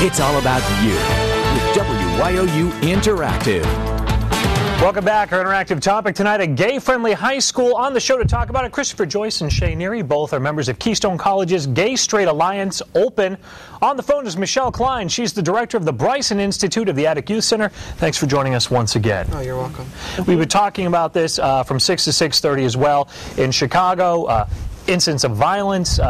It's all about you with WYOU Interactive. Welcome back. Our interactive topic tonight, a gay-friendly high school. On the show to talk about it, Christopher Joyce and Shay Neary. Both are members of Keystone College's Gay Straight Alliance Open. On the phone is Michelle Klein. She's the director of the Bryson Institute of the Attic Youth Center. Thanks for joining us once again. Oh, you're welcome. We've been talking about this from 6 to 6:30 as well. In Chicago, incidents of violence,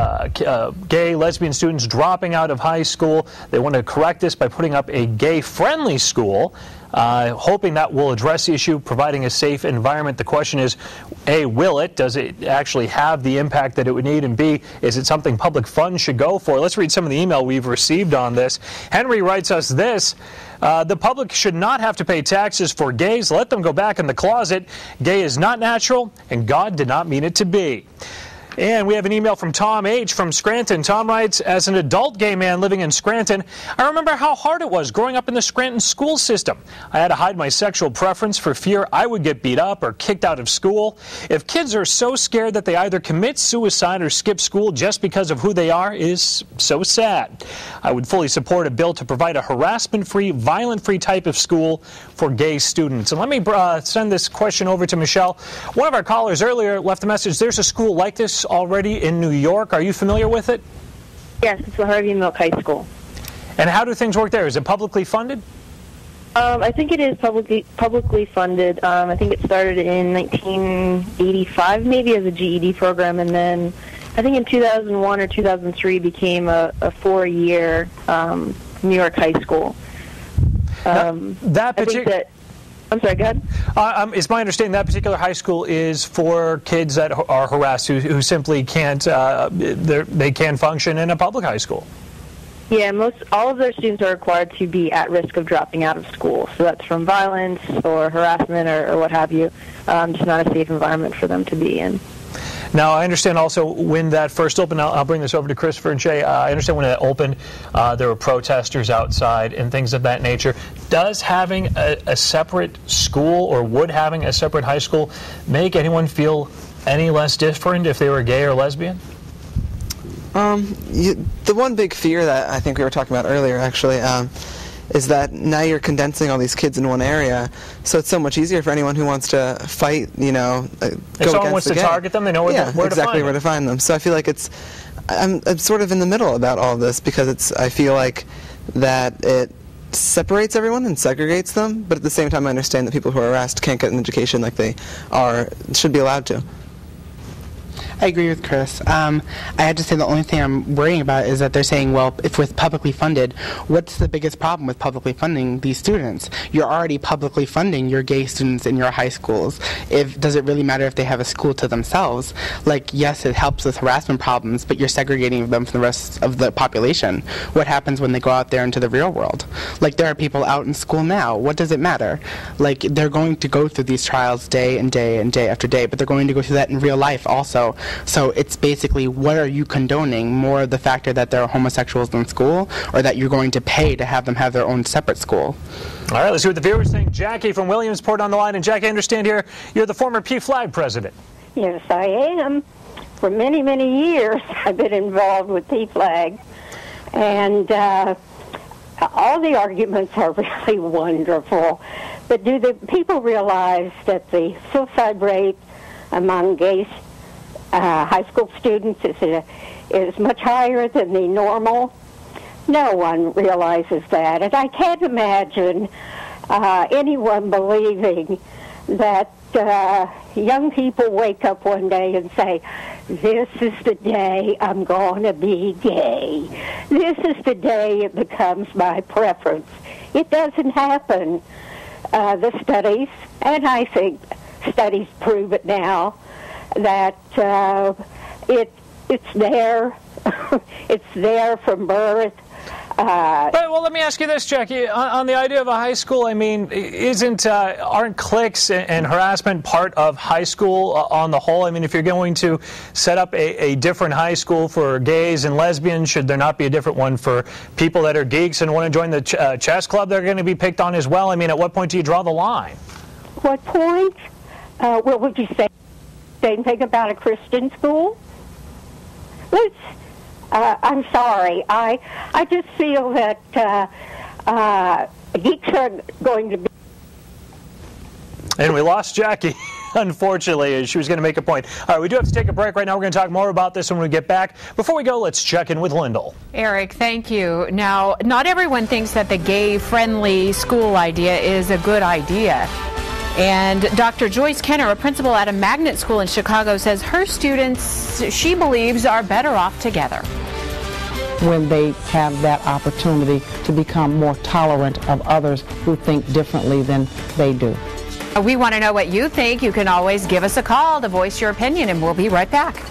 gay, lesbian students dropping out of high school. They want to correct this by putting up a gay-friendly school, hoping that will address the issue, providing a safe environment. The question is, A, will it? Does it actually have the impact that it would need? And B, is it something public funds should go for? Let's read some of the email we've received on this. Henry writes us this. The public should not have to pay taxes for gays. Let them go back in the closet. Gay is not natural, and God did not mean it to be. And we have an email from Tom H. from Scranton. Tom writes, as an adult gay man living in Scranton, I remember how hard it was growing up in the Scranton school system. I had to hide my sexual preference for fear I would get beat up or kicked out of school. If kids are so scared that they either commit suicide or skip school just because of who they are, it is so sad. I would fully support a bill to provide a harassment-free, violent-free type of school for gay students. And let me send this question over to Michelle. One of our callers earlier left a message. There's a school like this already in New York. Are you familiar with it? Yes, it's the Harvey Milk High School. And how do things work there? Is it publicly funded? I think it is publicly funded. I think it started in 1985, maybe as a GED program, and then I think in 2001 or 2003 became a 4-year New York high school. I'm sorry, go ahead. It's my understanding that particular high school is for kids that are harassed who simply can't, they can't function in a public high school. Yeah, all of their students are required to be at risk of dropping out of school. So that's from violence or harassment or what have you. Just not a safe environment for them to be in. Now, I understand also when that first opened, I'll bring this over to Christopher and Shay, I understand when it opened, there were protesters outside and things of that nature. Does having a separate school, or would having a separate high school, make anyone feel any less different if they were gay or lesbian? The one big fear that I think we were talking about earlier, actually, is that now you're condensing all these kids in one area, so it's so much easier for anyone who wants to fight, go against the gay. If someone wants to target them, they know where to find them. So I feel like I'm sort of in the middle about all of this, because I feel like that it separates everyone and segregates them, but at the same time I understand that people who are harassed can't get an education like they should be allowed to. I agree with Chris. I had to say the only thing I'm worrying about is that they're saying, well, if with publicly funded, what's the biggest problem with publicly funding these students? You're already publicly funding your gay students in your high schools. Does it really matter if they have a school to themselves? Like, yes, it helps with harassment problems, but you're segregating them from the rest of the population. What happens when they go out there into the real world? Like, there are people out in school now. What does it matter? Like, they're going to go through these trials day and day and day after day, but they're going to go through that in real life also. So it's basically, what are you condoning? More the factor that there are homosexuals in school, or that you're going to pay to have them have their own separate school? All right, let's see what the viewers think. Jackie from Williamsport on the line. And Jackie, I understand here you're the former PFLAG president. Yes, I am. For many, many years, I've been involved with PFLAG. And all the arguments are really wonderful. But do the people realize that the suicide rate among gay high school students is much higher than the normal? No one realizes that. And I can't imagine anyone believing that young people wake up one day and say, this is the day I'm going to be gay. This is the day it becomes my preference. It doesn't happen. The studies, and I think studies prove it now, that it's there. It's there from birth. Well, let me ask you this, Jackie. On the idea of a high school, I mean, aren't cliques and harassment part of high school on the whole? I mean, if you're going to set up a different high school for gays and lesbians, should there not be a different one for people that are geeks and want to join the chess club? They're going to be picked on as well. I mean, at what point do you draw the line? What point? What would you say? Same thing about a Christian school? I'm sorry. I just feel that geeks are going to be. And we lost Jackie, unfortunately. She was going to make a point. All right, we do have to take a break right now. We're going to talk more about this when we get back. Before we go, let's check in with Lyndall. Eric, thank you. Now, not everyone thinks that the gay-friendly school idea is a good idea. And Dr. Joyce Kenner, a principal at a magnet school in Chicago, says her students, she believes, are better off together. When they have that opportunity to become more tolerant of others who think differently than they do. We want to know what you think. You can always give us a call to voice your opinion, and we'll be right back.